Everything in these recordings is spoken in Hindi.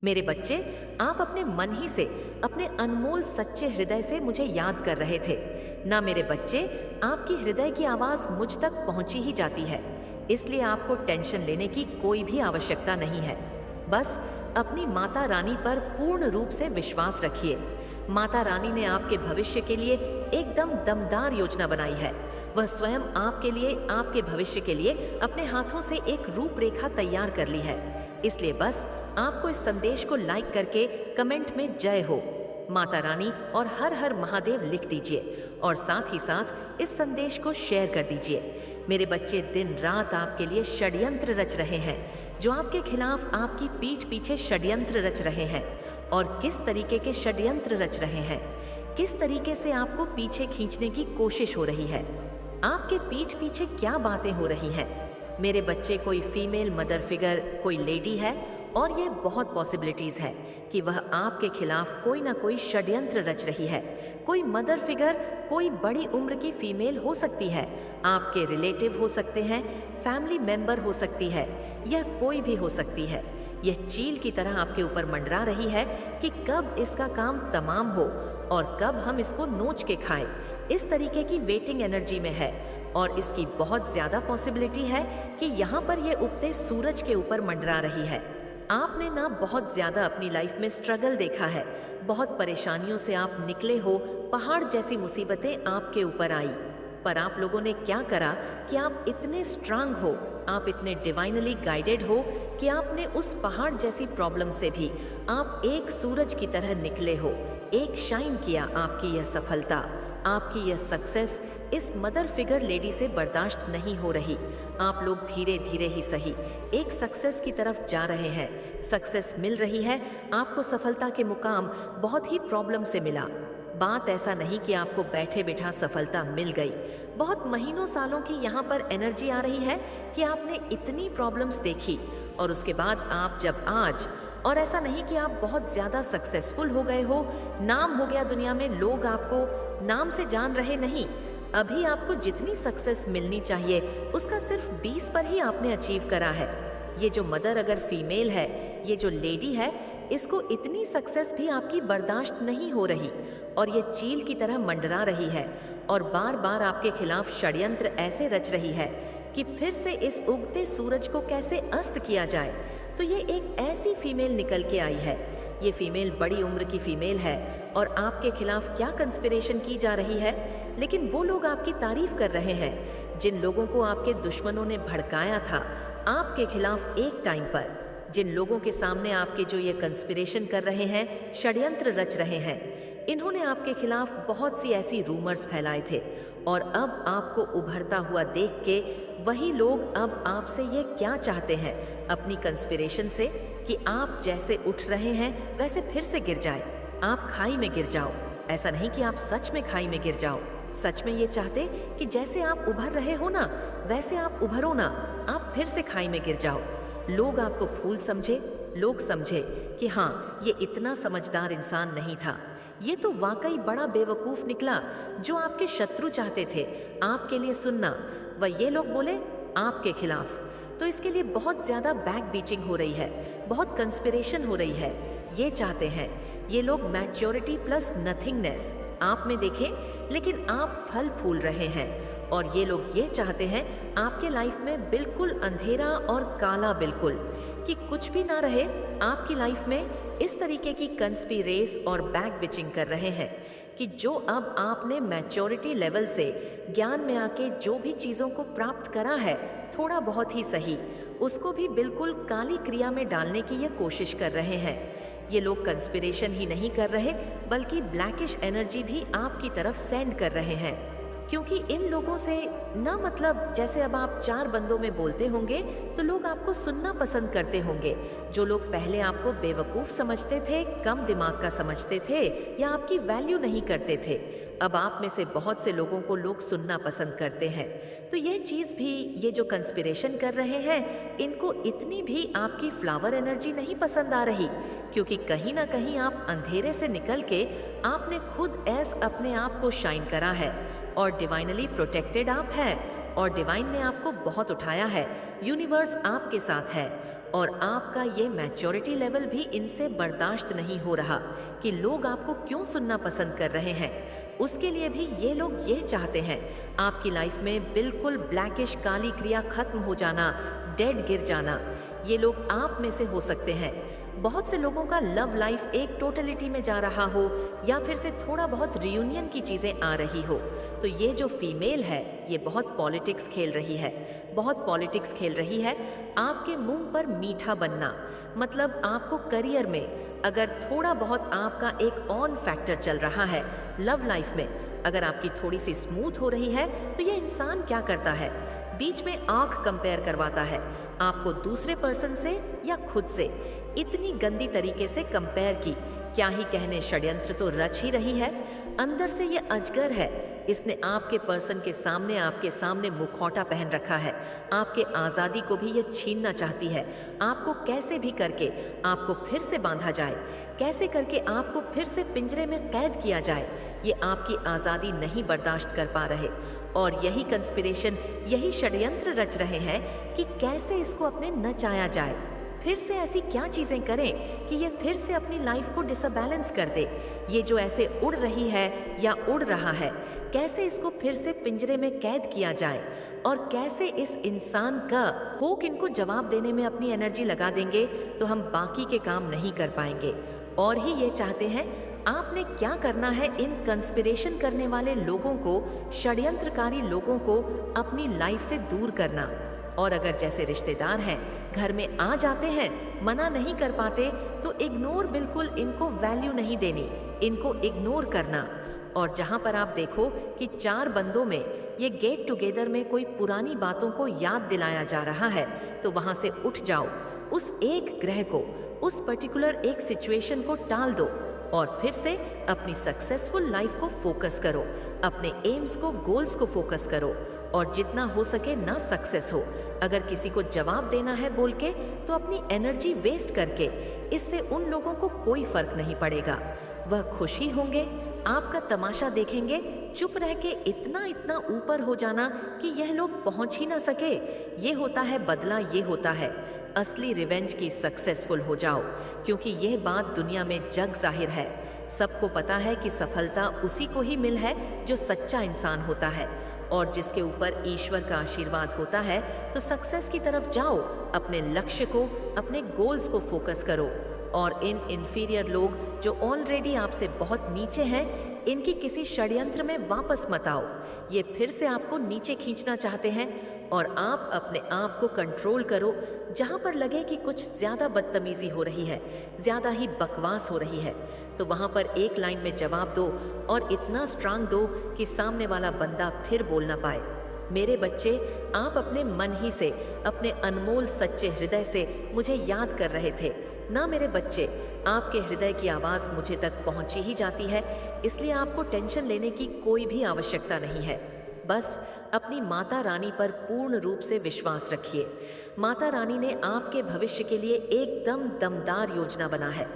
मेरे बच्चे, आप अपने मन ही से, अपने अनमोल सच्चे हृदय से मुझे याद कर रहे थे ना। मेरे बच्चे, आपकी हृदय की आवाज मुझ तक पहुंची ही जाती है, इसलिए आपको टेंशन लेने की कोई भी आवश्यकता नहीं है। बस अपनी माता रानी पर पूर्ण रूप से विश्वास रखिए। माता रानी ने आपके भविष्य के लिए एकदम दमदार योजना बनाई है। वह स्वयं आपके लिए, आपके भविष्य के लिए अपने हाथों से एक रूपरेखा तैयार कर ली है। इसलिए बस आपको इस संदेश को लाइक करके कमेंट में जय हो माता रानी और हर हर महादेव लिख दीजिए और साथ ही साथ इस संदेश को शेयर कर दीजिए। मेरे बच्चे, दिन रात आपके लिए षड्यंत्र रच रहे हैं, जो आपके खिलाफ आपकी पीठ पीछे षड्यंत्र रच रहे हैं। और किस तरीके के षड्यंत्र रच रहे हैं, किस तरीके से आपको पीछे खींचने की कोशिश हो रही है, आपके पीठ पीछे क्या बातें हो रही हैं। मेरे बच्चे, कोई फीमेल मदर फिगर, कोई लेडी है और ये बहुत पॉसिबिलिटीज है कि वह आपके खिलाफ कोई ना कोई षड्यंत्र रच रही है। कोई मदर फिगर, कोई बड़ी उम्र की फीमेल हो सकती है, आपके रिलेटिव हो सकते हैं, फैमिली मेंबर हो सकती है, यह कोई भी हो सकती है। यह चील की तरह आपके ऊपर मंडरा रही है कि कब इसका काम तमाम हो और कब हम इसको नोच के खाएं। इस तरीके की वेटिंग एनर्जी में है और इसकी बहुत ज्यादा पॉसिबिलिटी है कि यहाँ पर यह उगते सूरज के ऊपर मंडरा रही है। आपने ना बहुत ज्यादा अपनी लाइफ में स्ट्रगल देखा है, बहुत परेशानियों से आप निकले हो, पहाड़ जैसी मुसीबतें आपके ऊपर आई, पर आप लोगों ने क्या करा कि आप इतने स्ट्रांग हो, आप इतने डिवाइनली गाइडेड हो कि आपने उस पहाड़ जैसी प्रॉब्लम से भी आप एक सूरज की तरह निकले हो। एक शाइन किया। आपकी यह सफलता, आपकी यह सक्सेस इस मदर फिगर लेडी से बर्दाश्त नहीं हो रही। आप लोग धीरे धीरे ही सही एक सक्सेस की तरफ जा रहे हैं। सक्सेस मिल रही है आपको। सफलता के मुकाम बहुत ही प्रॉब्लम से मिला। बात ऐसा नहीं कि आपको बैठे बिठा सफलता मिल गई। बहुत महीनों सालों की यहाँ पर एनर्जी आ रही है कि आपने इतनी प्रॉब्लम्स देखी और उसके बाद आप जब आज, और ऐसा नहीं कि आप बहुत ज़्यादा सक्सेसफुल हो गए हो, नाम हो गया दुनिया में, लोग आपको नाम से जान रहे नहीं। अभी आपको जितनी सक्सेस मिलनी चाहिए उसका सिर्फ 20 पर ही आपने अचीव करा है। ये जो मदर अगर फीमेल है, ये जो लेडी है, इसको इतनी सक्सेस भी आपकी बर्दाश्त नहीं हो रही और ये चील की तरह मंडरा रही है और बार बार आपके खिलाफ षड्यंत्र ऐसे रच रही है कि फिर से इस उगते सूरज को कैसे अस्त किया जाए। तो ये एक ऐसी फीमेल निकल के आई है। ये फीमेल बड़ी उम्र की फीमेल है और आपके खिलाफ क्या कंस्पिरेशन की जा रही है, लेकिन वो लोग आपकी तारीफ कर रहे हैं जिन लोगों को आपके दुश्मनों ने भड़काया था आपके खिलाफ एक टाइम पर। जिन लोगों के सामने आपके जो ये कंस्पिरेशन कर रहे हैं, षड्यंत्र रच रहे हैं, इन्होंने आपके खिलाफ बहुत सी ऐसी रूमर्स फैलाए थे और अब आपको उभरता हुआ देख के वही लोग अब आपसे ये क्या चाहते हैं अपनी कंस्पिरेशन से कि आप जैसे उठ रहे हैं वैसे फिर से गिर जाए, आप खाई में गिर जाओ। ऐसा नहीं कि आप सच में खाई में गिर जाओ, सच में ये चाहते कि जैसे आप उभर रहे हो ना वैसे आप उभरो ना, आप फिर से खाई में गिर जाओ। लोग आपको फूल समझे, लोग समझे कि हाँ, ये इतना समझदार इंसान नहीं था, ये तो वाकई बड़ा बेवकूफ़ निकला जो आपके शत्रु चाहते थे आपके लिए सुनना, वह ये लोग बोले आपके खिलाफ। तो इसके लिए बहुत ज़्यादा बैक बीचिंग हो रही है, बहुत कंस्पिरेशन हो रही है। ये चाहते हैं ये लोग मैच्योरिटी प्लस नथिंगनेस आप में देखें, लेकिन आप फल फूल रहे हैं। और ये लोग ये चाहते हैं आपके लाइफ में बिल्कुल अंधेरा और काला, बिल्कुल कि कुछ भी ना रहे आपकी लाइफ में। इस तरीके की कंस्पिरेस और बैक बिचिंग कर रहे हैं कि जो अब आपने मैच्योरिटी लेवल से ज्ञान में आके जो भी चीज़ों को प्राप्त करा है, थोड़ा बहुत ही सही, उसको भी बिल्कुल काली क्रिया में डालने की ये कोशिश कर रहे हैं। ये लोग कंस्पिरेशन ही नहीं कर रहे बल्कि ब्लैकिश एनर्जी भी आपकी तरफ सेंड कर रहे हैं, क्योंकि इन लोगों से ना, मतलब जैसे अब आप 4 बंदों में बोलते होंगे तो लोग आपको सुनना पसंद करते होंगे। जो लोग पहले आपको बेवकूफ़ समझते थे, कम दिमाग का समझते थे या आपकी वैल्यू नहीं करते थे, अब आप में से बहुत से लोगों को लोग सुनना पसंद करते हैं। तो यह चीज़ भी, ये जो कंस्पिरेशन कर रहे हैं, इनको इतनी भी आपकी फ्लावर एनर्जी नहीं पसंद आ रही, क्योंकि कहीं ना कहीं आप अंधेरे से निकल के आपने खुद अपने आप को शाइन करा है और डिवाइनली प्रोटेक्टेड आप है और डिवाइन ने आपको बहुत उठाया है। यूनिवर्स आपके साथ है और आपका ये मैच्योरिटी लेवल भी इनसे बर्दाश्त नहीं हो रहा कि लोग आपको क्यों सुनना पसंद कर रहे हैं। उसके लिए भी ये लोग ये चाहते हैं आपकी लाइफ में बिल्कुल ब्लैकिश काली क्रिया खत्म हो जाना, डेड गिर जाना। ये लोग आप में से हो सकते हैं। बहुत से लोगों का लव लाइफ एक टोटलिटी में जा रहा हो या फिर से थोड़ा बहुत रियूनियन की चीज़ें आ रही हो। तो ये जो फीमेल है ये बहुत पॉलिटिक्स खेल रही है, बहुत पॉलिटिक्स खेल रही है। आपके मुंह पर मीठा बनना मतलब आपको करियर में अगर थोड़ा बहुत आपका एक ऑन फैक्टर चल रहा है, लव लाइफ में अगर आपकी थोड़ी सी स्मूथ हो रही है, तो ये इंसान क्या करता है, बीच में आंख कंपेयर करवाता है आपको दूसरे पर्सन से या खुद से। इतनी गंदी तरीके से कंपेयर की, क्या ही कहने, षड्यंत्र तो रच ही रही है। अंदर से ये अजगर है, इसने आपके पर्सन के सामने आपके सामने मुखौटा पहन रखा है। आपके आज़ादी को भी ये छीनना चाहती है। आपको कैसे भी करके आपको फिर से बांधा जाए, कैसे करके आपको फिर से पिंजरे में कैद किया जाए। ये आपकी आज़ादी नहीं बर्दाश्त कर पा रहे और यही कंस्पिरेशन, यही षड्यंत्र रच रहे हैं कि कैसे इसको अपने नचाया जाए। फिर से ऐसी क्या चीज़ें करें कि ये फिर से अपनी लाइफ को डिसबैलेंस कर दे। ये जो ऐसे उड़ रही है या उड़ रहा है, कैसे इसको फिर से पिंजरे में कैद किया जाए और कैसे इस इंसान का होक इनको जवाब देने में अपनी एनर्जी लगा देंगे तो हम बाकी के काम नहीं कर पाएंगे। और ही ये चाहते हैं आपने क्या करना है, इन कंस्पिरेशन करने वाले लोगों को, षड्यंत्रकारी लोगों को अपनी लाइफ से दूर करना। और अगर जैसे रिश्तेदार हैं घर में आ जाते हैं, मना नहीं कर पाते, तो इग्नोर, बिल्कुल इनको वैल्यू नहीं देनी, इनको इग्नोर करना। और जहां पर आप देखो कि 4 बंदों में ये गेट टुगेदर में कोई पुरानी बातों को याद दिलाया जा रहा है, तो वहां से उठ जाओ, उस एक ग्रह को, उस पर्टिकुलर एक सिचुएशन को टाल दो और फिर से अपनी सक्सेसफुल लाइफ को फोकस करो, अपने एम्स को, गोल्स को फोकस करो और जितना हो सके ना सक्सेस हो। अगर किसी को जवाब देना है बोल के, तो अपनी एनर्जी वेस्ट करके, इससे उन लोगों को कोई फर्क नहीं पड़ेगा। वह खुश ही होंगे, आपका तमाशा देखेंगे, चुप रह के इतना इतना ऊपर हो जाना कि यह लोग पहुंच ही ना सके। ये होता है बदला, ये होता है असली रिवेंज की। सक्सेसफुल हो जाओ, क्योंकि यह बात दुनिया में जग जाहिर है। सबको पता है कि सफलता उसी को ही मिल है जो सच्चा इंसान होता है और जिसके ऊपर ईश्वर का आशीर्वाद होता है। तो सक्सेस की तरफ जाओ, अपने लक्ष्य को, अपने गोल्स को फोकस करो और इन इन्फीरियर लोग जो ऑलरेडी आपसे बहुत नीचे हैं, इनकी किसी षड्यंत्र में वापस मत आओ। ये फिर से आपको नीचे खींचना चाहते हैं और आप अपने आप को कंट्रोल करो। जहाँ पर लगे कि कुछ ज़्यादा बदतमीजी हो रही है, ज़्यादा ही बकवास हो रही है, तो वहाँ पर एक लाइन में जवाब दो और इतना स्ट्रांग दो कि सामने वाला बंदा फिर बोल ना पाए। मेरे बच्चे, आप अपने मन ही से, अपने अनमोल सच्चे हृदय से मुझे याद कर रहे थे ना। मेरे बच्चे, आपके हृदय की आवाज़ मुझे तक पहुंची ही जाती है, इसलिए आपको टेंशन लेने की कोई भी आवश्यकता नहीं है। बस अपनी माता रानी पर पूर्ण रूप से विश्वास रखिए। माता रानी ने आपके भविष्य के लिए एकदम दमदार योजना बना है।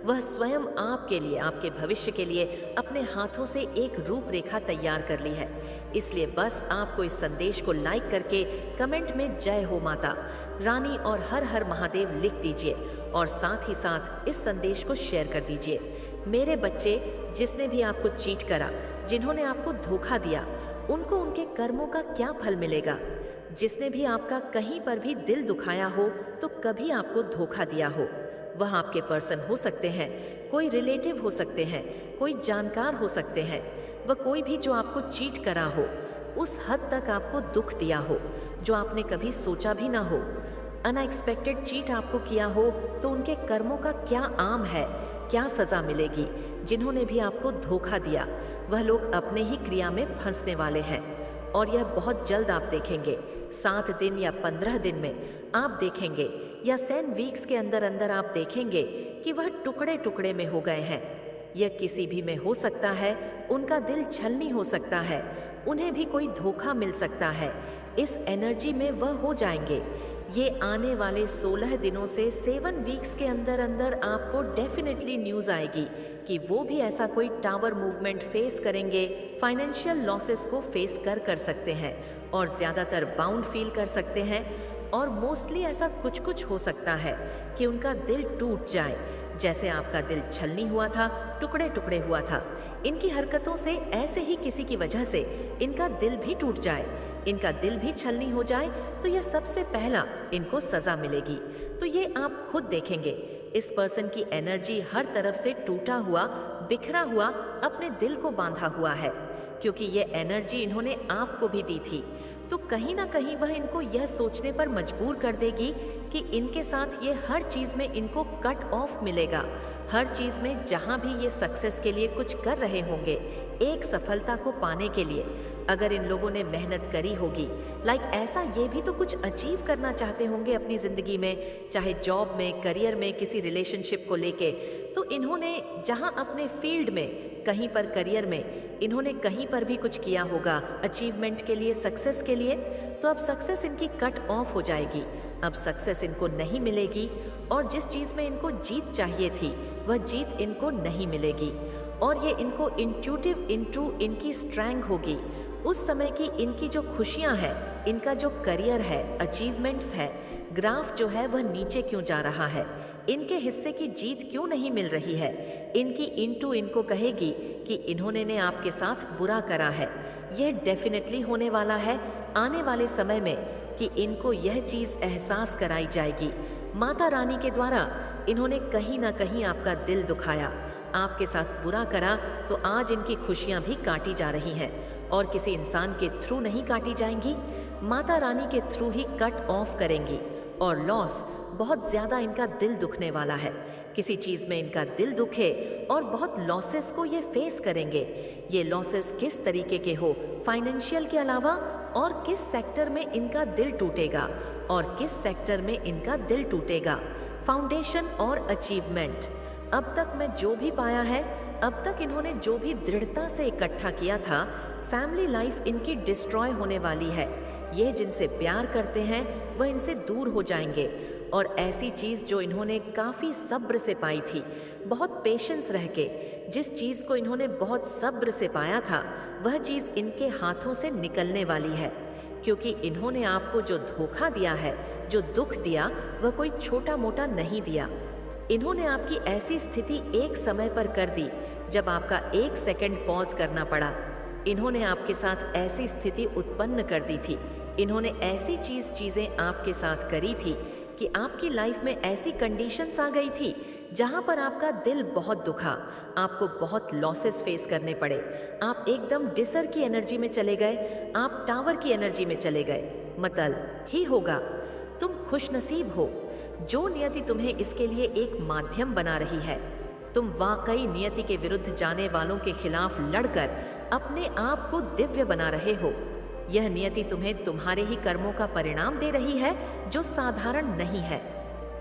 वह स्वयं आपके लिए, आपके भविष्य के लिए अपने हाथों से एक रूपरेखा तैयार कर ली है। इसलिए बस आपको इस संदेश को लाइक करके कमेंट में जय हो माता रानी और हर हर महादेव लिख दीजिए और साथ ही साथ इस संदेश को शेयर कर दीजिए। मेरे बच्चे, जिसने भी आपको चीट करा, जिन्होंने आपको धोखा दिया, उनको उनके कर्मों का क्या फल मिलेगा। जिसने भी आपका कहीं पर भी दिल दुखाया हो, तो कभी आपको धोखा दिया हो, वह आपके पर्सन हो सकते हैं, कोई रिलेटिव हो सकते हैं, कोई जानकार हो सकते हैं, वह कोई भी जो आपको चीट करा हो, उस हद तक आपको दुख दिया हो जो आपने कभी सोचा भी ना हो। अनएक्सपेक्टेड चीट आपको किया हो, तो उनके कर्मों का क्या आम है, क्या सज़ा मिलेगी। जिन्होंने भी आपको धोखा दिया, वह लोग अपने ही क्रिया में फंसने वाले हैं और यह बहुत जल्द आप देखेंगे। 7 दिन या 15 दिन में आप देखेंगे, या 10 वीक्स के अंदर अंदर आप देखेंगे कि वह टुकड़े टुकड़े में हो गए हैं। यह किसी भी में हो सकता है, उनका दिल छलनी हो सकता है, उन्हें भी कोई धोखा मिल सकता है। इस एनर्जी में वह हो जाएंगे। ये आने वाले 16 दिनों से 7 वीक्स के अंदर अंदर आपको डेफिनेटली न्यूज़ आएगी कि वो भी ऐसा कोई टावर मूवमेंट फेस करेंगे, फाइनेंशियल लॉसेस को फेस कर सकते हैं और ज़्यादातर बाउंड फील कर सकते हैं। और मोस्टली ऐसा कुछ कुछ हो सकता है कि उनका दिल टूट जाए, जैसे आपका दिल छलनी हुआ था, टुकड़े टुकड़े हुआ था। इनकी हरकतों से ऐसे ही किसी की वजह से इनका दिल भी टूट जाए, इनका दिल भी छलनी हो जाए, तो यह सबसे पहला इनको सजा मिलेगी। तो ये आप खुद देखेंगे, इस पर्सन की एनर्जी हर तरफ से टूटा हुआ, बिखरा हुआ, अपने दिल को बांधा हुआ है, क्योंकि ये एनर्जी इन्होंने आपको भी दी थी। तो कहीं ना कहीं वह इनको यह सोचने पर मजबूर कर देगी कि इनके साथ ये हर चीज़ में इनको कट ऑफ मिलेगा। हर चीज़ में जहाँ भी ये सक्सेस के लिए कुछ कर रहे होंगे, एक सफलता को पाने के लिए अगर इन लोगों ने मेहनत करी होगी, ऐसा ये भी तो कुछ अचीव करना चाहते होंगे अपनी ज़िंदगी में, चाहे जॉब में, करियर में, किसी रिलेशनशिप को लेके, तो इन्होंने जहाँ अपने फील्ड में, कहीं पर करियर में इन्होंने कहीं पर भी कुछ किया होगा अचीवमेंट के लिए, सक्सेस के लिए, तो अब सक्सेस इनकी कट ऑफ हो जाएगी। अब सक्सेस इनको नहीं मिलेगी और जिस चीज़ में इनको जीत चाहिए थी वह जीत इनको नहीं मिलेगी। और ये इनको इंट्यूटिव इनटू इनकी स्ट्रेंथ होगी उस समय की, इनकी जो खुशियाँ हैं, इनका जो करियर है, अचीवमेंट्स है, ग्राफ जो है वह नीचे क्यों जा रहा है, इनके हिस्से की जीत क्यों नहीं मिल रही है, इनकी इनटू इनको कहेगी कि इन्होंने ने आपके साथ बुरा करा है। यह डेफिनेटली होने वाला है आने वाले समय में कि इनको यह चीज़ एहसास कराई जाएगी। माता रानी के द्वारा इन्होंने कहीं ना कहीं आपका दिल दुखाया, आपके साथ बुरा करा, तो आज इनकी खुशियाँ भी काटी जा रही हैं और किसी इंसान के थ्रू नहीं काटी जाएंगी, माता रानी के थ्रू ही कट ऑफ करेंगी। और लॉस बहुत ज़्यादा इनका दिल दुखने वाला है, किसी चीज़ में इनका दिल दुखे और बहुत लॉसेस को ये फेस करेंगे। ये लॉसेस किस तरीके के हो, फाइनेंशियल के अलावा, और किस सेक्टर में इनका दिल टूटेगा और किस सेक्टर में इनका दिल टूटेगा। फाउंडेशन और अचीवमेंट, अब तक मैं जो भी पाया है, अब तक इन्होंने जो भी दृढ़ता से इकट्ठा किया था, फैमिली लाइफ इनकी डिस्ट्रॉय होने वाली है। ये जिनसे प्यार करते हैं वह इनसे दूर हो जाएंगे और ऐसी चीज़ जो इन्होंने काफ़ी सब्र से पाई थी, बहुत पेशेंस रह के, जिस चीज़ को इन्होंने बहुत सब्र से पाया था, वह चीज़ इनके हाथों से निकलने वाली है। क्योंकि इन्होंने आपको जो धोखा दिया है, जो दुख दिया, वह कोई छोटा मोटा नहीं दिया। इन्होंने आपकी ऐसी स्थिति एक समय पर कर दी जब आपका 1 सेकंड पॉज करना पड़ा। इन्होंने आपके साथ ऐसी स्थिति उत्पन्न कर दी थी, इन्होंने ऐसी चीज़ें आपके साथ करी थी कि आपकी लाइफ में ऐसी कंडीशंस आ गई थी जहां पर आपका दिल बहुत दुखा, आपको बहुत लॉसेस फेस करने पड़े, आप एकदम डिसर की एनर्जी में चले गए, आप टावर की एनर्जी में चले गए। मतलब ही होगा, तुम खुशनसीब हो जो नियति तुम्हें इसके लिए एक माध्यम बना रही है। तुम वाकई नियति के विरुद्ध जाने वालों के खिलाफ लड़कर अपने आप को दिव्य बना रहे हो। यह नियति तुम्हें तुम्हारे ही कर्मों का परिणाम दे रही है जो साधारण नहीं है।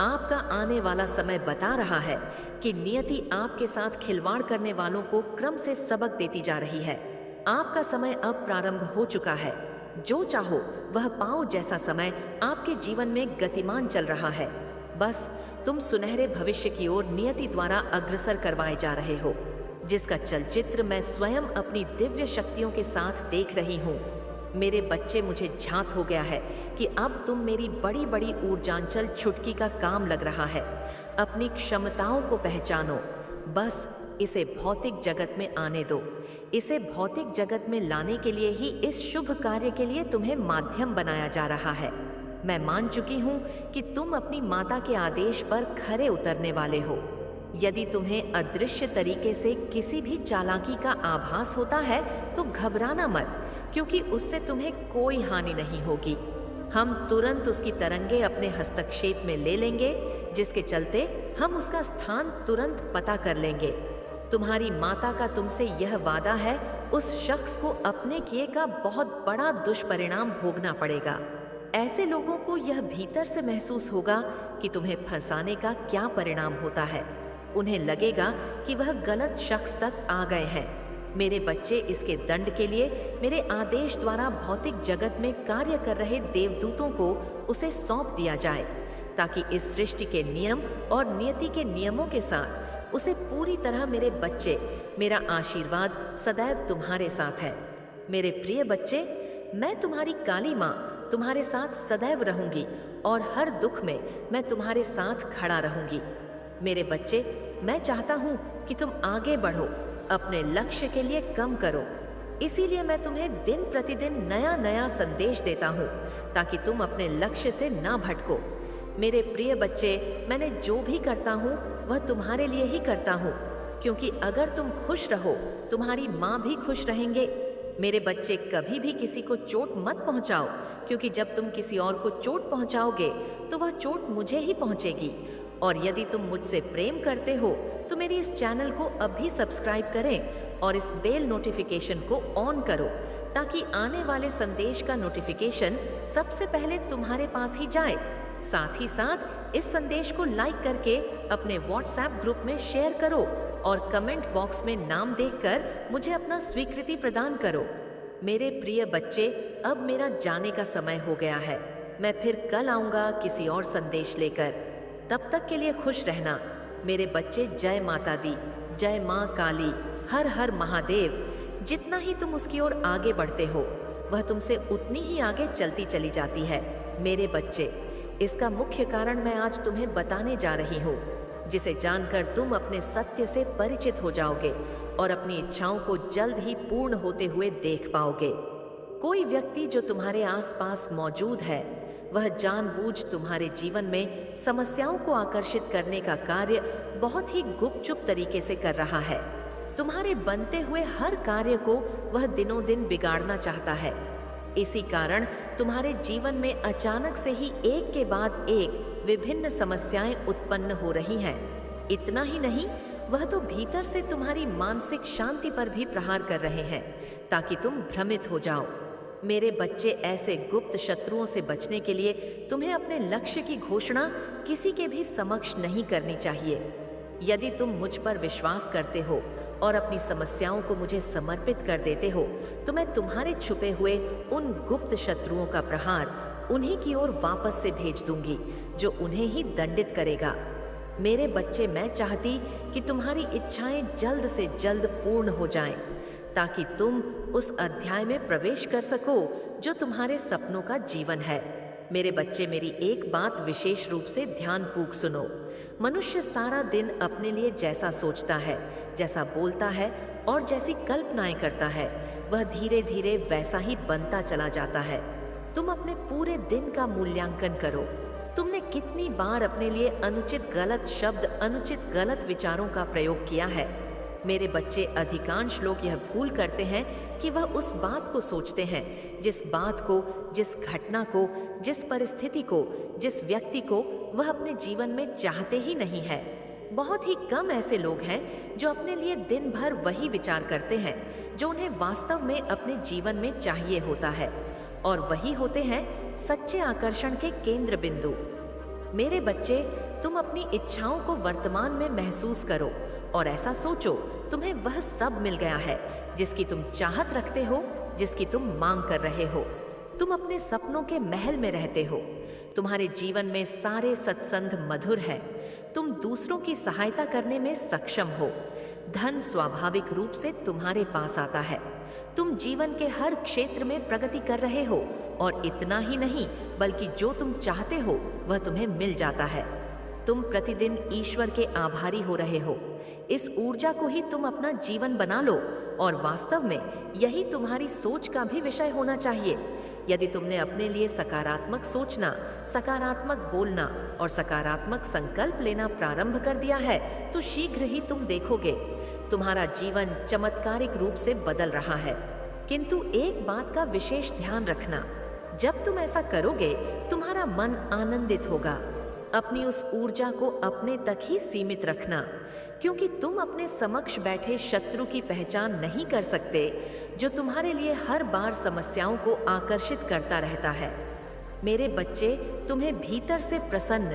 आपका आने वाला समय बता रहा है कि नियति आपके साथ खिलवाड़ करने वालों को क्रम से सबक देती जा रही है। आपका समय अब प्रारंभ हो चुका है। जो चाहो वह पाओ जैसा समय आपके जीवन में गतिमान चल रहा है। बस तुम सुनहरे भविष्य की ओर नियति द्वारा अग्रसर करवाए जा रहे हो, जिसका चलचित्र मैं स्वयं अपनी दिव्य शक्तियों के साथ देख रही हूँ। मेरे बच्चे, मुझे झांत हो गया है कि अब तुम मेरी बड़ी बड़ी ऊर्जांचल छुटकी का काम लग रहा है। अपनी क्षमताओं को पहचानो, बस इसे भौतिक जगत में आने दो। इसे भौतिक जगत में लाने के लिए ही इस शुभ कार्य के लिए तुम्हें माध्यम बनाया जा रहा है। मैं मान चुकी हूँ कि तुम अपनी माता के आदेश पर खरे उतरने वाले हो। यदि तुम्हें अदृश्य तरीके से किसी भी चालाकी का आभास होता है तो घबराना मत, क्योंकि उससे तुम्हें कोई हानि नहीं होगी। हम तुरंत उसकी तरंगे अपने हस्तक्षेप में ले लेंगे, जिसके चलते हम उसका स्थान तुरंत पता कर लेंगे। तुम्हारी माता का तुमसे यह वादा है, उस शख्स को अपने किए का बहुत बड़ा दुष्परिणाम भोगना पड़ेगा। ऐसे लोगों को यह भीतर से महसूस होगा कि तुम्हें फंसाने का क्या परिणाम होता है। उन्हें लगेगा कि वह गलत शख्स तक आ गए हैं। मेरे बच्चे, इसके दंड के लिए मेरे आदेश द्वारा भौतिक जगत में कार्य कर रहे देवदूतों को उसे सौंप दिया जाए, ताकि इस सृष्टि के नियम और नियति के नियमों के साथ उसे पूरी तरह मेरे बच्चे, मेरा आशीर्वाद सदैव तुम्हारे साथ है। मेरे प्रिय बच्चे, मैं तुम्हारी काली माँ तुम्हारे साथ सदैव रहूंगी और हर दुख में मैं तुम्हारे साथ खड़ा रहूंगी। मेरे बच्चे, मैं चाहता हूँ कि तुम आगे बढ़ो, अपने लक्ष्य के लिए कम करो। इसीलिए मैं तुम्हें दिन प्रतिदिन नया नया संदेश देता हूँ ताकि तुम अपने लक्ष्य से ना भटको। मेरे प्रिय बच्चे, मैंने जो भी करता हूँ वह तुम्हारे लिए ही करता हूँ, क्योंकि अगर तुम खुश रहो तुम्हारी माँ भी खुश रहेंगे। मेरे बच्चे, कभी भी किसी को चोट मत पहुँचाओ, क्योंकि जब तुम किसी और को चोट पहुँचाओगे तो वह चोट मुझे ही पहुँचेगी। और यदि तुम मुझसे प्रेम करते हो तो मेरी इस चैनल को अभी सब्सक्राइब करें और इस बेल नोटिफिकेशन को ऑन करो ताकि आने वाले संदेश का नोटिफिकेशन सबसे पहले तुम्हारे पास ही जाए। साथ ही साथ इस संदेश को लाइक करके अपने व्हाट्सएप ग्रुप में शेयर करो और कमेंट बॉक्स में नाम देखकर मुझे अपना स्वीकृति प्रदान करो। मेरे प्रिय बच्चे, अब मेरा जाने का समय हो गया है। मैं फिर कल आऊँगा किसी और संदेश लेकर। तब तक के लिए खुश रहना। मेरे बच्चे, जय माता दी, जय माँ काली, हर हर महादेव। जितना ही तुम उसकी ओर आगे बढ़ते हो वह तुमसे उतनी ही आगे चलती चली जाती है। मेरे बच्चे, इसका मुख्य कारण मैं आज तुम्हें बताने जा रही हूँ, जिसे जानकर तुम अपने सत्य से परिचित हो जाओगे और अपनी इच्छाओं को जल्द ही पूर्ण होते हुए देख पाओगे। कोई व्यक्ति जो तुम्हारे आसपास मौजूद है वह जानबूझ तुम्हारे जीवन में समस्याओं को आकर्षित करने का कार्य बहुत ही गुपचुप तरीके से कर रहा है। तुम्हारे बनते हुए हर कार्य को वह दिनों दिन बिगाड़ना चाहता है। इसी कारण तुम्हारे जीवन में अचानक से ही एक के बाद एक विभिन्न समस्याएं उत्पन्न हो रही हैं। इतना ही नहीं, वह तो भीतर से तुम्हारी मानसिक शांति पर भी प्रहार कर रहे हैं ताकि तुम भ्रमित हो जाओ। मेरे बच्चे, ऐसे गुप्त शत्रुओं से बचने के लिए तुम्हें अपने लक्ष्य की घोषणा किसी के भी समक्ष नहीं करनी चाहिए। यदि तुम मुझ पर विश्वास करते हो और अपनी समस्याओं को मुझे समर्पित कर देते हो तो मैं तुम्हारे छुपे हुए उन गुप्त शत्रुओं का प्रहार उन्हीं की ओर वापस से भेज दूंगी जो उन्हें ही दंडित करेगा। मेरे बच्चे, मैं चाहती कि तुम्हारी इच्छाएं जल्द से जल्द पूर्ण हो जाएं, ताकि तुम उस अध्याय में प्रवेश कर सको जो तुम्हारे सपनों का जीवन है। मेरे बच्चे, मेरी एक बात विशेष रूप से ध्यानपूर्वक सुनो। मनुष्य सारा दिन अपने लिए जैसा सोचता है, जैसा बोलता है और जैसी कल्पनाएं करता है, वह धीरे धीरे वैसा ही बनता चला जाता है। तुम अपने पूरे दिन का मूल्यांकन करो। तुमने कितनी बार अपने लिए अनुचित गलत शब्द, अनुचित गलत विचारों का प्रयोग किया है। मेरे बच्चे, अधिकांश लोग यह भूल करते हैं कि वह उस बात को सोचते हैं जिस बात को, जिस घटना को, जिस परिस्थिति को, जिस व्यक्ति को वह अपने जीवन में चाहते ही नहीं है। बहुत ही कम ऐसे लोग हैं जो अपने लिए दिन भर वही विचार करते हैं जो उन्हें वास्तव में अपने जीवन में चाहिए होता है, और वही होते हैं सच्चे आकर्षण के केंद्र बिंदु। मेरे बच्चे, तुम अपनी इच्छाओं को वर्तमान में महसूस करो और ऐसा सोचो तुम्हें वह सब मिल गया है जिसकी तुम चाहत रखते हो, जिसकी तुम मांग कर रहे हो। तुम अपने सपनों के महल में रहते हो। तुम्हारे जीवन में सारे सत्संग मधुर है। तुम दूसरों की सहायता करने में सक्षम हो। धन स्वाभाविक रूप से तुम्हारे पास आता है। तुम जीवन के हर क्षेत्र में प्रगति कर रहे हो, और इतना ही नहीं बल्कि जो तुम चाहते हो वह तुम्हें मिल जाता है। तुम प्रतिदिन ईश्वर के आभारी हो रहे हो। इस ऊर्जा को ही तुम अपना जीवन बना लो, और वास्तव में यही तुम्हारी सोच का भी विषय होना चाहिए। यदि तुमने अपने लिए सकारात्मक सोचना, सकारात्मक बोलना और सकारात्मक संकल्प लेना प्रारंभ कर दिया है तो शीघ्र ही तुम देखोगे तुम्हारा जीवन चमत्कारिक रूप से बदल रहा है। किंतु एक बात का विशेष ध्यान रखना, जब तुम ऐसा करोगे तुम्हारा मन आनंदित होगा। अपनी उस ऊर्जा को अपने तक ही सीमित रखना, क्योंकि तुम अपने समक्ष बैठे शत्रु की पहचान नहीं कर सकते जो तुम्हारे लिए हर बार समस्याओं को आकर्षित करता रहता है। मेरे बच्चे, तुम्हें भीतर से प्रसन्न,